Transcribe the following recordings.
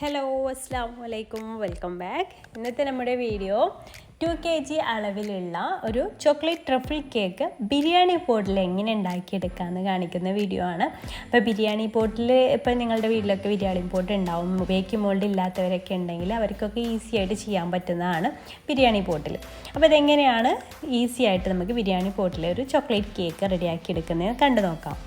Hello അസ്സലാമു അലൈക്കും welcome back. ഇന്നത്തെ നമ്മുടെ വീഡിയോ 2 kg അളവിലുള്ള ഒരു ചോക്ലേറ്റ് ട്രഫിൾ കേക്ക് ബിരിയാണി പോട്ടിൽ എങ്ങനെ ഉണ്ടാക്കിയെടുക്കാമെന്ന് കാണിക്കുന്ന വീഡിയോ ആണ്. അപ്പോൾ ബിരിയാണി പോട്ടിൽ ഇപ്പോൾ നിങ്ങളുടെ വീട്ടിലൊക്കെ ബിരിയാണി പോട്ട് ഉണ്ടാവും. ബേക്കിംഗ് മോൾഡ് ഇല്ലാത്തവരൊക്കെ ഉണ്ടെങ്കിൽ അവർക്കൊക്കെ ഈസി ആയിട്ട് ചെയ്യാൻ പറ്റുന്നതാണ് ബിരിയാണി പോട്ടിൽ. അപ്പോൾ ഇതെങ്ങനെയാണ് ഈസി ആയിട്ട് നമുക്ക് ബിരിയാണി പോട്ടിൽ ഒരു ചോക്ലേറ്റ് കേക്ക് റെഡിയാക്കി എടുക്കുന്നത് കണ്ടു നോക്കാം.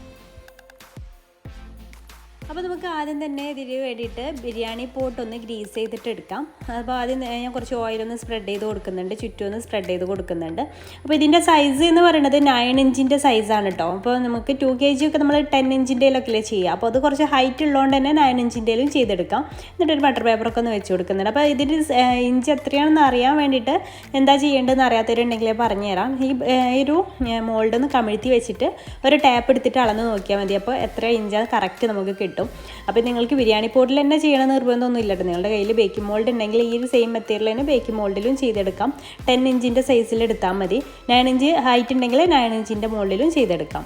അപ്പോൾ നമുക്ക് ആദ്യം തന്നെ ഇതിന് വേണ്ടിയിട്ട് ബിരിയാണി പോട്ട് ഒന്ന് ഗ്രീസ് ചെയ്തിട്ട് എടുക്കാം. അപ്പോൾ ആദ്യം ഞാൻ കുറച്ച് ഓയിലൊന്ന് സ്പ്രെഡ് ചെയ്ത് കൊടുക്കുന്നുണ്ട്, ചുറ്റും ഒന്ന് സ്പ്രെഡ് ചെയ്ത് കൊടുക്കുന്നുണ്ട്. അപ്പോൾ ഇതിൻ്റെ സൈസ് എന്ന് പറയുന്നത് 9 ഇഞ്ചിൻ്റെ സൈസാണ് കേട്ടോ. അപ്പോൾ നമുക്ക് 2 kg ഒക്കെ നമ്മൾ 10 ഇഞ്ചിൻ്റെയിലൊക്കെ ചെയ്യുക. അപ്പോൾ അത് കുറച്ച് ഹൈറ്റ് ഉള്ളതുകൊണ്ട് തന്നെ 9 ഇഞ്ചിൻ്റെയിലും ചെയ്തെടുക്കാം. എന്നിട്ട് ഒരു ബട്ടർ പേപ്പറൊക്കെ ഒന്ന് വെച്ച് കൊടുക്കുന്നുണ്ട്. അപ്പോൾ ഇതിൻ്റെ ഇഞ്ച് എത്രയാണെന്ന് അറിയാൻ വേണ്ടിയിട്ട് എന്താ ചെയ്യേണ്ടതെന്ന് അറിയാത്തവരുണ്ടെങ്കിൽ പറഞ്ഞുതരാം. ഈ ഒരു മോൾഡ് ഒന്ന് കമിഴ്ത്തി വെച്ചിട്ട് ഒരു ടാപ്പ് എടുത്തിട്ട് അളന്ന് നോക്കിയാൽ മതി. അപ്പോൾ എത്ര ഇഞ്ചാണ് കറക്റ്റ് നമുക്ക് കിട്ടും. അപ്പോൾ നിങ്ങൾക്ക് ബിരിയാണി പോട്ടിൽ തന്നെ ചെയ്യണം നിർബന്ധമൊന്നും ഇല്ലട്ടോ. നിങ്ങളുടെ കയ്യിൽ ബേക്കിംഗ് മോൾഡ് ഉണ്ടെങ്കിൽ ഈ ഒരു സെയിം മെത്തേഡിൽ തന്നെ ബേക്കിംഗ് മോൾഡിലും ചെയ്തെടുക്കാം. 10 ഇഞ്ചിൻ്റെ സൈസിൽ എടുത്താൽ മതി. 9 ഇഞ്ച് ഹൈറ്റ് ഉണ്ടെങ്കിൽ 9 ഇഞ്ചിൻ്റെ മോൾഡിലും ചെയ്തെടുക്കാം.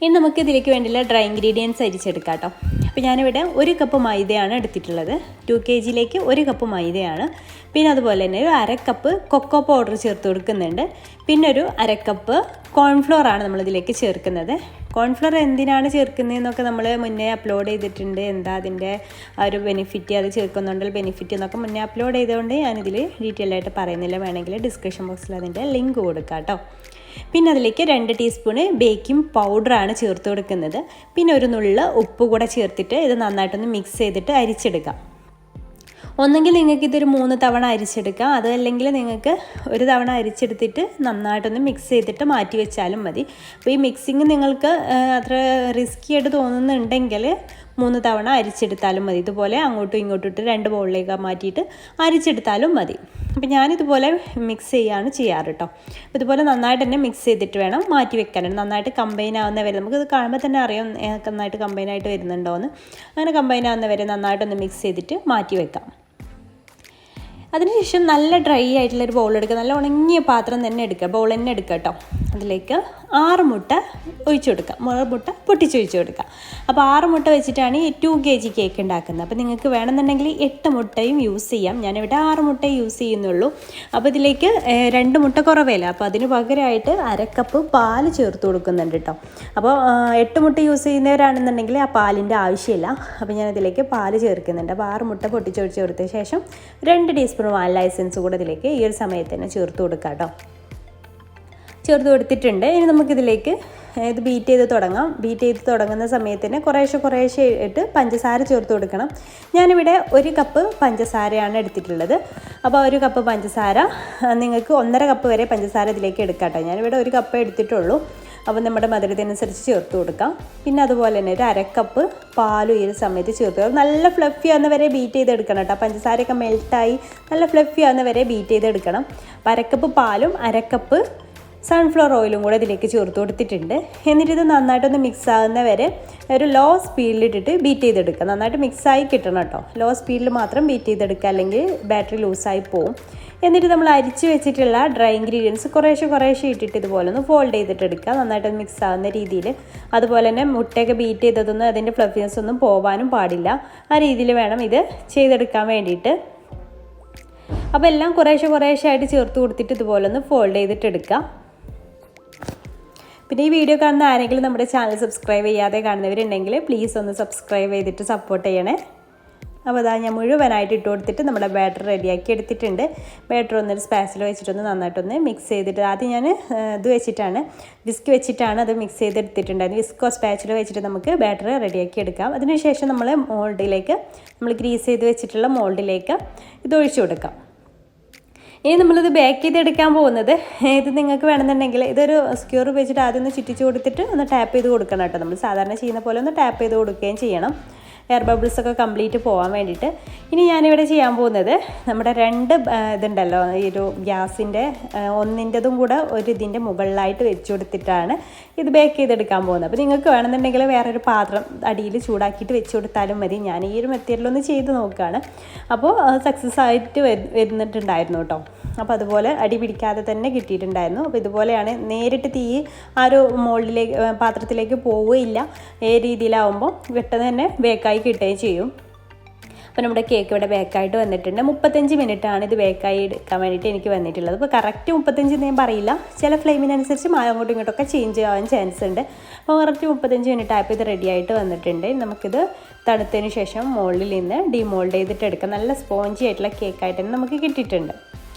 ഇനി നമുക്ക് ഇതിലേക്ക് വേണ്ടിയുള്ള ഡ്രൈ ഇൻഗ്രീഡിയൻസ് അരിച്ചെടുക്കാം കേട്ടോ. അപ്പോൾ ഞാനിവിടെ 1 കപ്പ് മൈദയാണ് എടുത്തിട്ടുള്ളത്. 2 kgയിലേക്ക് 1 കപ്പ് മൈദയാണ്. പിന്നെ അതുപോലെ തന്നെ ഒരു 1/2 കപ്പ് കൊക്കോ പൗഡർ ചേർത്ത് കൊടുക്കുന്നുണ്ട്. പിന്നെ ഒരു 1/2 കപ്പ് കോൺഫ്ലോർ ആണ് നമ്മളിതിലേക്ക് ചേർക്കുന്നത്. കോൺഫ്ലോർ എന്തിനാണ് ചേർക്കുന്നതെന്നൊക്കെ നമ്മൾ മുന്നേ അപ്ലോഡ് ചെയ്തിട്ടുണ്ട്. എന്താ അതിൻ്റെ ആ ഒരു ബെനിഫിറ്റ്, അത് ചേർക്കുന്നുണ്ടല്ലോ ബെനിഫിറ്റ് എന്നൊക്കെ മുന്നേ അപ്ലോഡ് ചെയ്തുകൊണ്ട് ഞാനിതിൽ ഡീറ്റെയിൽ ആയിട്ട് പറയുന്നില്ല. വേണമെങ്കിൽ ഡിസ്ക്രിപ്ഷൻ ബോക്സിൽ അതിൻ്റെ ലിങ്ക് കൊടുക്കാം കേട്ടോ. പിന്നെ അതിലേക്ക് 2 ടീസ്പൂണ് ബേക്കിംഗ് പൗഡറാണ് ചേർത്ത് കൊടുക്കുന്നത്. പിന്നെ ഒരു നുള്ള ഉപ്പ് കൂടെ ചേർത്തിട്ട് ഇത് നന്നായിട്ടൊന്ന് മിക്സ് ചെയ്തിട്ട് അരിച്ചെടുക്കാം. ഒന്നെങ്കിൽ നിങ്ങൾക്ക് ഇതൊരു 3 തവണ അരിച്ചെടുക്കാം, അതല്ലെങ്കിൽ നിങ്ങൾക്ക് ഒരു തവണ അരിച്ചെടുത്തിട്ട് നന്നായിട്ടൊന്ന് മിക്സ് ചെയ്തിട്ട് മാറ്റി വെച്ചാലും മതി. അപ്പോൾ ഈ മിക്സിങ് നിങ്ങൾക്ക് അത്ര റിസ്ക്കി ആയിട്ട് തോന്നുന്നുണ്ടെങ്കിൽ 3 തവണ അരിച്ചെടുത്താലും മതി. ഇതുപോലെ അങ്ങോട്ടും ഇങ്ങോട്ടും ഇട്ട് 2 ബൗളിലേക്ക് മാറ്റിയിട്ട് അരിച്ചെടുത്താലും മതി. അപ്പോൾ ഞാനിതുപോലെ മിക്സ് ചെയ്യാണ് ചെയ്യാറ് കേട്ടോ. അപ്പോൾ ഇതുപോലെ നന്നായിട്ട് തന്നെ മിക്സ് ചെയ്തിട്ട് വേണം മാറ്റി വെക്കാനാണ്. നന്നായിട്ട് കമ്പൈൻ ആവുന്ന വരെ, നമുക്കിത് കാണുമ്പോൾ തന്നെ അറിയാം നന്നായിട്ട് കമ്പൈൻ ആയിട്ട് വരുന്നുണ്ടോ എന്ന്. അങ്ങനെ കമ്പൈൻ ആവുന്ന വരെ നന്നായിട്ടൊന്ന് മിക്സ് ചെയ്തിട്ട് മാറ്റി വെക്കാം. അതിനുശേഷം നല്ല ഡ്രൈ ആയിട്ടുള്ളൊരു ബൗൾ എടുക്കുക, നല്ല ഉണങ്ങിയ പാത്രം തന്നെ എടുക്കുക, ബൗൾ തന്നെ എടുക്കുക കേട്ടോ. അതിലേക്ക് 6 മുട്ട ഒഴിച്ചു കൊടുക്കുക, 6 മുട്ട പൊട്ടിച്ചൊഴിച്ച് കൊടുക്കുക. അപ്പോൾ 6 മുട്ട വെച്ചിട്ടാണ് ഈ 2 kg കേക്ക് ഉണ്ടാക്കുന്നത്. അപ്പോൾ നിങ്ങൾക്ക് വേണമെന്നുണ്ടെങ്കിൽ 8 മുട്ടയും യൂസ് ചെയ്യാം. ഞാനിവിടെ 6 മുട്ട യൂസ് ചെയ്യുന്നുള്ളൂ. അപ്പോൾ ഇതിലേക്ക് 2 മുട്ട കുറവേല, അപ്പോൾ അതിന് പകരമായിട്ട് 1/2 കപ്പ് പാല് ചേർത്ത് കൊടുക്കുന്നുണ്ട് കേട്ടോ. അപ്പോൾ 8 മുട്ട യൂസ് ചെയ്യുന്നവരാണെന്നുണ്ടെങ്കിൽ ആ പാലിൻ്റെ ആവശ്യമില്ല. അപ്പോൾ ഞാനതിലേക്ക് പാല് ചേർക്കുന്നുണ്ട്. അപ്പോൾ 6 മുട്ട പൊട്ടിച്ചൊഴിച്ച് കൊടുത്ത ശേഷം 2 ടീസ്പൂൺ വാനില എസൻസ് കൂടെ ഇതിലേക്ക് ഈ ഒരു സമയത്ത് തന്നെ ചേർത്ത് കൊടുക്കാം കേട്ടോ. ചേർത്ത് കൊടുത്തിട്ടുണ്ട്. ഇനി നമുക്കിതിലേക്ക് ഇത് ബീറ്റ് ചെയ്ത് തുടങ്ങാം. ബീറ്റ് ചെയ്ത് തുടങ്ങുന്ന സമയത്ത് തന്നെ കുറേശ്ശെ ഇട്ട് പഞ്ചസാര ചേർത്ത് കൊടുക്കണം. ഞാനിവിടെ 1 കപ്പ് പഞ്ചസാരയാണ് എടുത്തിട്ടുള്ളത്. അപ്പോൾ 1 കപ്പ് പഞ്ചസാര നിങ്ങൾക്ക് 1.5 കപ്പ് വരെ പഞ്ചസാര ഇതിലേക്ക് എടുക്കാം കേട്ടോ. ഞാനിവിടെ 1 കപ്പ് എടുത്തിട്ടുള്ളൂ. അപ്പോൾ നമ്മുടെ മധുരത്തിനനുസരിച്ച് ചേർത്ത് കൊടുക്കാം. പിന്നെ അതുപോലെ തന്നെ ഒരു 1/2 കപ്പ് പാലും ഈ ഒരു സമയത്ത് ചേർത്ത് കൊടുക്കാം. നല്ല ഫ്ലഫി ആവുന്ന വരെ ബീറ്റ് ചെയ്തെടുക്കണം കേട്ടോ. പഞ്ചസാരയൊക്കെ മെൽട്ടായി നല്ല ഫ്ലഫി ആവുന്ന വരെ ബീറ്റ് ചെയ്തെടുക്കണം. അപ്പോൾ 1/2 കപ്പ് പാലും 1/2 കപ്പ് സൺഫ്ലവർ ഓയിലും കൂടെ ഇതിലേക്ക് ചേർത്ത് കൊടുത്തിട്ടുണ്ട്. എന്നിട്ട് ഇത് നന്നായിട്ടൊന്ന് മിക്സ് ആകുന്ന വരെ ഒരു ലോ സ്പീഡിലിട്ടിട്ട് ബീറ്റ് ചെയ്തെടുക്കുക. നന്നായിട്ട് മിക്സായി കിട്ടണം കേട്ടോ. ലോ സ്പീഡിൽ മാത്രം ബീറ്റ് ചെയ്തെടുക്കുക, അല്ലെങ്കിൽ ബാറ്ററി ലൂസായി പോവും. എന്നിട്ട് നമ്മൾ അരിച്ച് വെച്ചിട്ടുള്ള ഡ്രൈ ഇൻഗ്രീഡിയൻസ് കുറേശ്ശെ ഇട്ടിട്ട് ഇതുപോലെ ഒന്ന് ഫോൾഡ് ചെയ്തിട്ട് എടുക്കുക, നന്നായിട്ട് മിക്സ് ആകുന്ന രീതിയിൽ. അതുപോലെ തന്നെ മുട്ടയൊക്കെ ബീറ്റ് ചെയ്തതൊന്നും അതിൻ്റെ ഫ്ലഫിനെസ് ഒന്നും പോവാനും പാടില്ല. ആ രീതിയിൽ വേണം ഇത് ചെയ്തെടുക്കാൻ വേണ്ടിയിട്ട്. അപ്പോൾ എല്ലാം കുറേശ്ശെ ആയിട്ട് ചേർത്ത് കൊടുത്തിട്ട് ഇതുപോലെ ഒന്ന് ഫോൾഡ് ചെയ്തിട്ട് എടുക്കുക. പിന്നെ ഈ വീഡിയോ കാണുന്ന ആരെങ്കിലും നമ്മുടെ ചാനൽ സബ്സ്ക്രൈബ് ചെയ്യാതെ കാണുന്നവരുണ്ടെങ്കിൽ പ്ലീസ് ഒന്ന് സബ്സ്ക്രൈബ് ചെയ്തിട്ട് സപ്പോർട്ട് ചെയ്യണേ. അപ്പോൾ അതാ ഞാൻ മുഴുവനായിട്ട് ഇട്ട് കൊടുത്തിട്ട് നമ്മുടെ ബാറ്റർ റെഡിയാക്കി എടുത്തിട്ടുണ്ട്. ബാറ്റർ ഒന്നൊരു സ്പാച്ചിൽ വെച്ചിട്ടൊന്ന് നന്നായിട്ടൊന്ന് മിക്സ് ചെയ്തിട്ട്, ആദ്യം ഞാൻ വിസ്ക് വെച്ചിട്ടാണ് അത് മിക്സ് ചെയ്തെടുത്തിട്ടുണ്ടായിരുന്നു. വിസ്കോ സ്പാച്ചിൽ വെച്ചിട്ട് നമുക്ക് ബാറ്റർ റെഡിയാക്കി എടുക്കാം. അതിനുശേഷം നമ്മൾ ഗ്രീസ് ചെയ്ത് വെച്ചിട്ടുള്ള മോൾഡിലേക്ക് ഇത് ഒഴിച്ചു കൊടുക്കാം. ഇനി നമ്മളിത് ബേക്ക് ചെയ്തെടുക്കാൻ പോകുന്നത്, ഇത് നിങ്ങൾക്ക് വേണമെന്നുണ്ടെങ്കിൽ ഇതൊരു സ്ക്യൂർ വെച്ചിട്ട് ആദ്യം ഒന്ന് ചുറ്റിച്ച് കൊടുത്തിട്ട് ഒന്ന് ടാപ്പ് ചെയ്ത് കൊടുക്കണം കേട്ടോ. നമ്മൾ സാധാരണ ചെയ്യുന്ന പോലെ ഒന്ന് ടാപ്പ് ചെയ്ത് കൊടുക്കുകയും ചെയ്യണം, എയർ ബബിൾസൊക്കെ കംപ്ലീറ്റ് പോകാൻ വേണ്ടിയിട്ട്. ഇനി ഞാനിവിടെ ചെയ്യാൻ പോകുന്നത് നമ്മുടെ 2 ഇതുണ്ടല്ലോ, ഈ ഒരു ഗ്യാസിൻ്റെ ഒന്നിൻ്റെതും കൂടെ ഒരു ഇതിൻ്റെ മുകളിലായിട്ട് വെച്ച് കൊടുത്തിട്ടാണ് ഇത് ബേക്ക് ചെയ്തെടുക്കാൻ പോകുന്നത്. അപ്പോൾ നിങ്ങൾക്ക് വേണമെന്നുണ്ടെങ്കിൽ വേറൊരു പാത്രം അടിയിൽ ചൂടാക്കിയിട്ട് വെച്ച് കൊടുത്താലും മതി. ഞാൻ ഈ ഒരു മെത്തേഡിലൊന്ന് ചെയ്ത് നോക്കുകയാണ്. അപ്പോൾ സക്സസ് ആയിട്ട് വരുന്നിട്ടുണ്ടായിരുന്നു കേട്ടോ. അപ്പോൾ അതുപോലെ അടി പിടിക്കാതെ തന്നെ കിട്ടിയിട്ടുണ്ടായിരുന്നു. അപ്പോൾ ഇതുപോലെയാണ്, നേരിട്ട് തീ ആ ഒരു പാത്രത്തിലേക്ക് പോവുകയില്ല. ഈ രീതിയിലാവുമ്പോൾ പെട്ടെന്ന് തന്നെ ബേക്കായി കിട്ടുകയും ചെയ്യും. അപ്പോൾ നമ്മുടെ കേക്ക് ഇവിടെ ബേക്കായിട്ട് വന്നിട്ടുണ്ട്. 35 മിനിറ്റാണ് ഇത് ബേക്കായി എടുക്കാൻ വേണ്ടിയിട്ട് എനിക്ക് വന്നിട്ടുള്ളത്. അപ്പോൾ കറക്റ്റ് 35 ഞാൻ പറയില്ല, ചില ഫ്ലെയിമിനനുസരിച്ച് അങ്ങോട്ടും ഇങ്ങോട്ടൊക്കെ ചേഞ്ച് ആവാൻ ചാൻസ് ഉണ്ട്. അപ്പോൾ കറക്റ്റ് 35 മിനിറ്റ് ആയപ്പോൾ ഇത് റെഡി ആയിട്ട് വന്നിട്ടുണ്ട്. നമുക്കിത് തണുത്തതിന് ശേഷം മോൾഡിൽ നിന്ന് ഡിമോൾഡ് ചെയ്തിട്ട് എടുക്കാം. നല്ല സ്പോഞ്ചി ആയിട്ടുള്ള കേക്കായിട്ട് തന്നെ നമുക്ക് കിട്ടിയിട്ടുണ്ട്.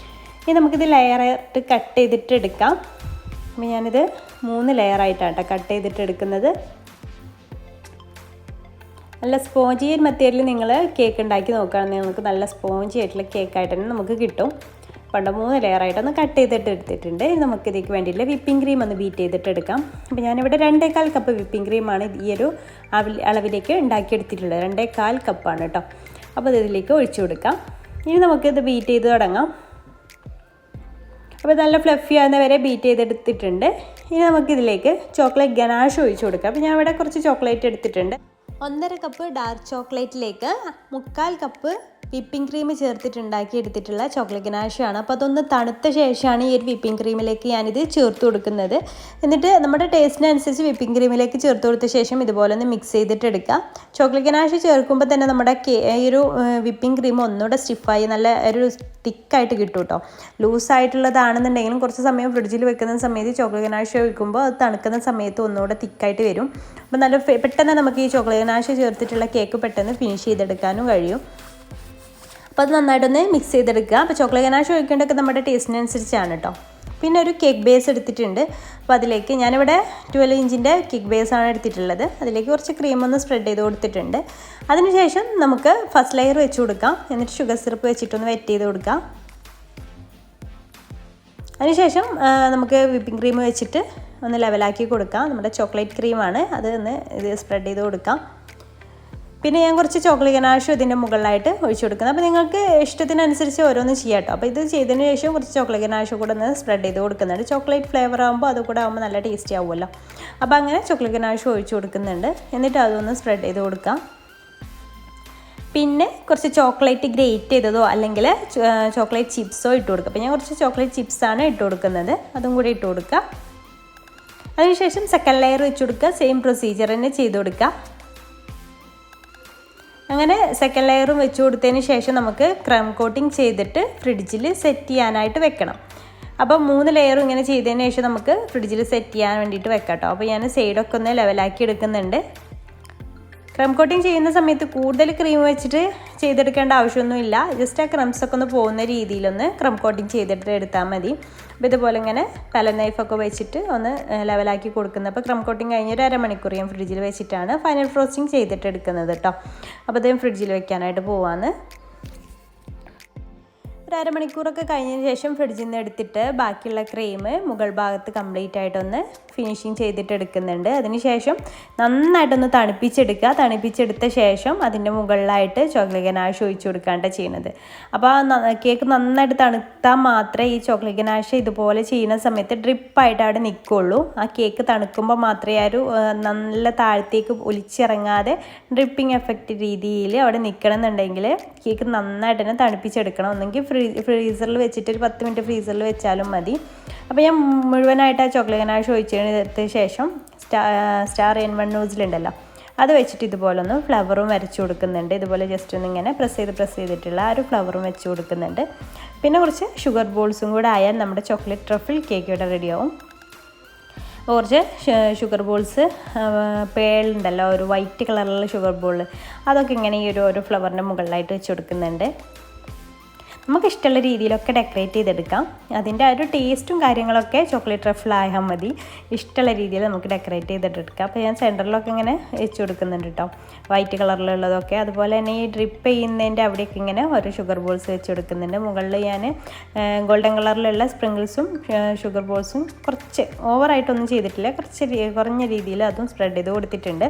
ഇനി നമുക്കിത് ലെയറായിട്ട് കട്ട് ചെയ്തിട്ട് എടുക്കാം. അപ്പോൾ ഞാനിത് 3 ലെയറായിട്ടാണ് കേട്ടോ കട്ട് ചെയ്തിട്ട് എടുക്കുന്നത്. നല്ല സ്പോഞ്ചി മെത്തേഡിൽ നിങ്ങൾ കേക്ക് ഉണ്ടാക്കി നോക്കുകയാണെങ്കിൽ നിങ്ങൾക്ക് നല്ല സ്പോഞ്ചി ആയിട്ടുള്ള കേക്കായിട്ട് തന്നെ നമുക്ക് കിട്ടും. പണ്ട് 3 ലെയറായിട്ടൊന്ന് കട്ട് ചെയ്തിട്ട് എടുത്തിട്ടുണ്ട്. നമുക്കിതിലേക്ക് വേണ്ടിയിട്ടുള്ള വിപ്പിംഗ് ക്രീം ഒന്ന് ബീറ്റ് ചെയ്തിട്ട് എടുക്കാം. അപ്പോൾ ഞാനിവിടെ 2.25 കപ്പ് വിപ്പിംഗ് ക്രീമാണ് ഈ ഒരു അളവിലേക്ക് ഉണ്ടാക്കിയെടുത്തിട്ടുള്ളത്. 2.25 കപ്പാണ് കേട്ടോ. അപ്പോൾ ഇതിലേക്ക് ഒഴിച്ചു കൊടുക്കാം. ഇനി നമുക്കിത് ബീറ്റ് ചെയ്ത് തുടങ്ങാം. അപ്പോൾ നല്ല ഫ്ലഫി ആകുന്ന വരെ ബീറ്റ് ചെയ്തെടുത്തിട്ടുണ്ട്. ഇനി നമുക്കിതിലേക്ക് ചോക്ലേറ്റ് ഗനാഷ് ഒഴിച്ചു കൊടുക്കാം. അപ്പോൾ ഞാൻ ഇവിടെ കുറച്ച് ചോക്ലേറ്റ് എടുത്തിട്ടുണ്ട്. 1.5 കപ്പ് ഡാർക്ക് ചോക്ലേറ്റിലേക്ക് 3/4 കപ്പ് വിപ്പിംഗ് ക്രീം ചേർത്തിട്ടുണ്ടാക്കി എടുത്തിട്ടുള്ള ചോക്ലേറ്റ് ഗനാഷാണ്. അപ്പോൾ അതൊന്ന് തണുത്ത ശേഷമാണ് ഈ ഒരു വിപ്പിംഗ് ക്രീമിലേക്ക് ഞാനിത് ചേർത്ത് കൊടുക്കുന്നത്. എന്നിട്ട് നമ്മുടെ ടേസ്റ്റിനനുസരിച്ച് വിപ്പിംഗ് ക്രീമിലേക്ക് ചേർത്ത് കൊടുത്ത ശേഷം ഇതുപോലെ ഒന്ന് മിക്സ് ചെയ്തിട്ട് എടുക്കുക. ചോക്ലേറ്റ് ഗനാഷ് ചേർക്കുമ്പോൾ തന്നെ നമ്മുടെ ഈ ഒരു വിപ്പിംഗ് ക്രീം ഒന്നുകൂടെ സ്റ്റിഫായി നല്ല ഒരു തിക്കായിട്ട് കിട്ടും കേട്ടോ. ലൂസായിട്ടുള്ളതാണെന്നുണ്ടെങ്കിലും കുറച്ച് സമയം ഫ്രിഡ്ജിൽ വെക്കുന്ന സമയത്ത് ചോക്ലേറ്റ് ഗനാഷ് ഒഴിക്കുമ്പോൾ അത് തണുക്കുന്ന സമയത്ത് ഒന്നുകൂടെ തിക്കായിട്ട് വരും. അപ്പോൾ നല്ല പെട്ടെന്ന് നമുക്ക് ഈ ചോക്ലേറ്റ് ഗനാഷ് ചേർത്തിട്ടുള്ള കേക്ക് പെട്ടെന്ന് ഫിനിഷ് ചെയ്തെടുക്കാനും കഴിയും. അപ്പോൾ അത് നന്നായിട്ടൊന്ന് മിക്സ് ചെയ്തെടുക്കുക. അപ്പോൾ ചോക്ലേറ്റ് ഗനാഷ് ഒഴിക്കേണ്ടതൊക്കെ നമ്മുടെ ടേസ്റ്റിനനുസരിച്ചാണ് കേട്ടോ. പിന്നെ ഒരു കേക്ക് ബേസ് എടുത്തിട്ടുണ്ട്. അപ്പോൾ അതിലേക്ക് ഞാനിവിടെ 12 ഇഞ്ചിൻ്റെ കേക്ക് ബേസാണ് എടുത്തിട്ടുള്ളത്. അതിലേക്ക് കുറച്ച് ക്രീം ഒന്ന് സ്പ്രെഡ് ചെയ്ത് കൊടുത്തിട്ടുണ്ട്. അതിനുശേഷം നമുക്ക് ഫസ്റ്റ് ലെയർ വെച്ച് കൊടുക്കാം. എന്നിട്ട് ഷുഗർ സിറപ്പ് വെച്ചിട്ടൊന്ന് വെറ്റ് ചെയ്ത് കൊടുക്കാം. അതിനുശേഷം നമുക്ക് വിപ്പിംഗ് ക്രീം വെച്ചിട്ട് ഒന്ന് ലെവലാക്കി കൊടുക്കാം. നമ്മുടെ ചോക്ലേറ്റ് ക്രീമാണ്, അത് ഒന്ന് ഇത് സ്പ്രെഡ് ചെയ്ത് കൊടുക്കാം. പിന്നെ ഞാൻ കുറച്ച് ചോക്ലേറ്റ് ഗനാഷ് ഇതിൻ്റെ മുകളിലായിട്ട് ഒഴിച്ചു കൊടുക്കുന്നത്. അപ്പോൾ നിങ്ങൾക്ക് ഇഷ്ടത്തിനനുസരിച്ച് ഓരോന്ന് ചെയ്യാം കേട്ടോ. അപ്പോൾ ഇത് ചെയ്തതിന് ശേഷം കുറച്ച് ചോക്ലേറ്റ് ഗനാഷ് കൂടെ ഒന്ന് സ്പ്രെഡ് ചെയ്ത് കൊടുക്കുന്നുണ്ട്. ചോക്ലേറ്റ് ഫ്ലേവർ ആകുമ്പോൾ അത് കൂടെ ആകുമ്പോൾ നല്ല ടേസ്റ്റി ആവുമല്ലോ. അപ്പോൾ അങ്ങനെ ചോക്ലേറ്റ് ഗനാഷ് ഒഴിച്ചു കൊടുക്കുന്നുണ്ട്. എന്നിട്ട് അതൊന്ന് സ്പ്രെഡ് ചെയ്ത് കൊടുക്കാം. പിന്നെ കുറച്ച് ചോക്ലേറ്റ് ഗ്രേറ്റ് ചെയ്തതോ അല്ലെങ്കിൽ ചോക്ലേറ്റ് ചിപ്സോ ഇട്ട് കൊടുക്കുക. അപ്പോൾ ഞാൻ കുറച്ച് ചോക്ലേറ്റ് ചിപ്സാണ് ഇട്ട് കൊടുക്കുന്നത്. അതും കൂടി ഇട്ട് കൊടുക്കുക. അതിനുശേഷം സെക്കൻഡ് ലെയർ വെച്ച് കൊടുക്കുക. സെയിം പ്രൊസീജിയർ തന്നെ ചെയ്ത് കൊടുക്കുക. അങ്ങനെ സെക്കൻഡ് ലെയറും വെച്ച് കൊടുത്തതിന് ശേഷം നമുക്ക് ക്രം കോട്ടിങ് ചെയ്തിട്ട് ഫ്രിഡ്ജിൽ സെറ്റ് ചെയ്യാനായിട്ട് വെക്കണം. അപ്പോൾ 3 ലെയറും ഇങ്ങനെ ചെയ്തതിന് ശേഷം നമുക്ക് ഫ്രിഡ്ജിൽ സെറ്റ് ചെയ്യാൻ വേണ്ടിയിട്ട് വെക്കാം കേട്ടോ. അപ്പോൾ ഞാൻ സൈഡൊക്കെ ഒന്ന് ലെവലാക്കി എടുക്കുന്നുണ്ട്. ക്രം കോട്ടിങ് ചെയ്യുന്ന സമയത്ത് കൂടുതൽ ക്രീം വെച്ചിട്ട് ചെയ്തെടുക്കേണ്ട ആവശ്യമൊന്നുമില്ല. ജസ്റ്റ് ആ ക്രംസൊക്കെ ഒന്ന് പോകുന്ന രീതിയിലൊന്ന് ക്രം കോട്ടിങ് ചെയ്തിട്ട് എടുത്താൽ മതി. അപ്പോൾ ഇതുപോലെ ഇങ്ങനെ പാലറ്റ് നൈഫൊക്കെ വെച്ചിട്ട് ഒന്ന് ലെവലാക്കി കൊടുക്കുന്നത്. അപ്പോൾ ക്രം കോട്ടിങ് കഴിഞ്ഞ് ഒരു അരമണിക്കൂർ ഞാൻ ഫ്രിഡ്ജിൽ വെച്ചിട്ടാണ് ഫൈനൽ ഫ്രോസ്റ്റിംഗ് ചെയ്തിട്ട് എടുക്കുന്നത് കേട്ടോ. അപ്പോൾ ഇതും ഫ്രിഡ്ജിൽ വെക്കാനായിട്ട് പോവാന്ന്. ഒരു അരമണിക്കൂറൊക്കെ കഴിഞ്ഞതിന് ശേഷം ഫ്രിഡ്ജിൽ നിന്ന് എടുത്തിട്ട് ബാക്കിയുള്ള ക്രീം മുകൾ ഭാഗത്ത് കംപ്ലീറ്റ് ആയിട്ടൊന്ന് ഫിനിഷിങ് ചെയ്തിട്ട് എടുക്കുന്നുണ്ട്. അതിനുശേഷം നന്നായിട്ടൊന്ന് തണുപ്പിച്ചെടുക്കുക. തണുപ്പിച്ചെടുത്ത ശേഷം അതിൻ്റെ മുകളിലായിട്ട് ചോക്ലേറ്റ് ഗനാഷ് ഒഴിച്ചു കൊടുക്കാണ്ട് ചെയ്യുന്നത്. അപ്പോൾ ആ കേക്ക് നന്നായിട്ട് തണുത്താൽ മാത്രമേ ഈ ചോക്ലേറ്റ് ഗനാഷ് ഇതുപോലെ ചെയ്യുന്ന സമയത്ത് ഡ്രിപ്പായിട്ട് അവിടെ നിൽക്കുള്ളൂ. ആ കേക്ക് തണുക്കുമ്പോൾ മാത്രമേ ആ ഒരു നല്ല താഴത്തേക്ക് ഒലിച്ചിറങ്ങാതെ ഡ്രിപ്പിംഗ് എഫക്റ്റ് രീതിയിൽ അവിടെ നിൽക്കണം എന്നുണ്ടെങ്കിൽ കേക്ക് നന്നായിട്ട് തന്നെ തണുപ്പിച്ചെടുക്കണം. ഒന്നെങ്കിൽ ഫ്രീസറിൽ വെച്ചിട്ട് ഒരു 10 മിനിറ്റ് ഫ്രീസറിൽ വെച്ചാലും മതി. അപ്പോൾ ഞാൻ മുഴുവനായിട്ട് ആ ചോക്ലേറ്റ് ഗനാഷ് ഒഴിച്ചതിന് ശേഷം സ്റ്റാർ N1 നോസിലുണ്ടല്ലോ അത് വെച്ചിട്ട് ഇതുപോലെ ഒന്ന് ഫ്ലവറും വരച്ചു കൊടുക്കുന്നുണ്ട്. ഇതുപോലെ ജസ്റ്റ് ഒന്ന് ഇങ്ങനെ പ്രസ് ചെയ്തിട്ടുള്ള ആ ഒരു ഫ്ലവറും വെച്ച് കൊടുക്കുന്നുണ്ട്. പിന്നെ കുറച്ച് ഷുഗർ ബോൾസും കൂടെ ആയാൽ നമ്മുടെ ചോക്ലേറ്റ് ട്രഫിൾ കേക്ക് ഇവിടെ റെഡിയാവും. കുറച്ച് ഷുഗർ ബോൾസ് പേളുണ്ടല്ലോ, ഒരു വൈറ്റ് കളറിലുള്ള ഷുഗർ ബോൾ, അതൊക്കെ ഇങ്ങനെ ഈ ഒരു ഫ്ലവറിൻ്റെ മുകളിലായിട്ട് വെച്ച് കൊടുക്കുന്നുണ്ട്. നമുക്കിഷ്ടമുള്ള രീതിയിലൊക്കെ ഡെക്കറേറ്റ് ചെയ്തെടുക്കാം. അതിൻ്റെ ആ ഒരു ടേസ്റ്റും കാര്യങ്ങളൊക്കെ ചോക്ലേറ്റ് ട്രഫിളായാൽ മതി. ഇഷ്ടമുള്ള രീതിയിൽ നമുക്ക് ഡെക്കറേറ്റ് ചെയ്തിട്ടെടുക്കാം. അപ്പോൾ ഞാൻ സെൻറ്ററിലൊക്കെ ഇങ്ങനെ വെച്ച് കൊടുക്കുന്നുണ്ട് കേട്ടോ, വൈറ്റ് കളറിലുള്ളതൊക്കെ. അതുപോലെ തന്നെ ഈ ഡ്രിപ്പ് ചെയ്യുന്നതിൻ്റെ അവിടെയൊക്കെ ഇങ്ങനെ ഓരോ ഷുഗർ ബോൾസ് വെച്ച് കൊടുക്കുന്നുണ്ട്. മുകളിൽ ഞാൻ ഗോൾഡൻ കളറിലുള്ള സ്പ്രിങ്കിൾസും ഷുഗർ ബോൾസും കുറച്ച് ഓവറായിട്ടൊന്നും ചെയ്തിട്ടില്ല, കുറഞ്ഞ രീതിയിൽ അതും സ്പ്രെഡ് ചെയ്ത് കൊടുത്തിട്ടുണ്ട്.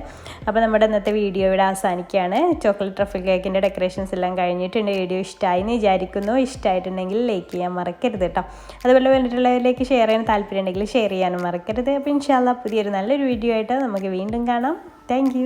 അപ്പോൾ നമ്മുടെ ഇന്നത്തെ വീഡിയോ ഇവിടെ അവസാനിക്കുകയാണ്. ചോക്ലേറ്റ് ട്രഫിൾ കേക്കിൻ്റെ ഡെക്കറേഷൻസ് എല്ലാം കഴിഞ്ഞിട്ടുണ്ട്. വീഡിയോ ഇഷ്ടമായി എന്ന് വിചാരിക്കുന്നു. ഇഷ്ടമായിട്ടുണ്ടെങ്കിൽ ലൈക്ക് ചെയ്യാൻ മറക്കരുത് കേട്ടോ. അതുപോലെ വേണ്ടിയിട്ടുള്ളവരിലേക്ക് ഷെയർ ചെയ്യാൻ താല്പര്യം ഉണ്ടെങ്കിൽ ഷെയർ ചെയ്യാനും മറക്കരുത്. അപ്പോൾ ഇൻഷാ അല്ലാഹ് പുതിയൊരു നല്ലൊരു വീഡിയോ ആയിട്ട് നമുക്ക് വീണ്ടും കാണാം. താങ്ക്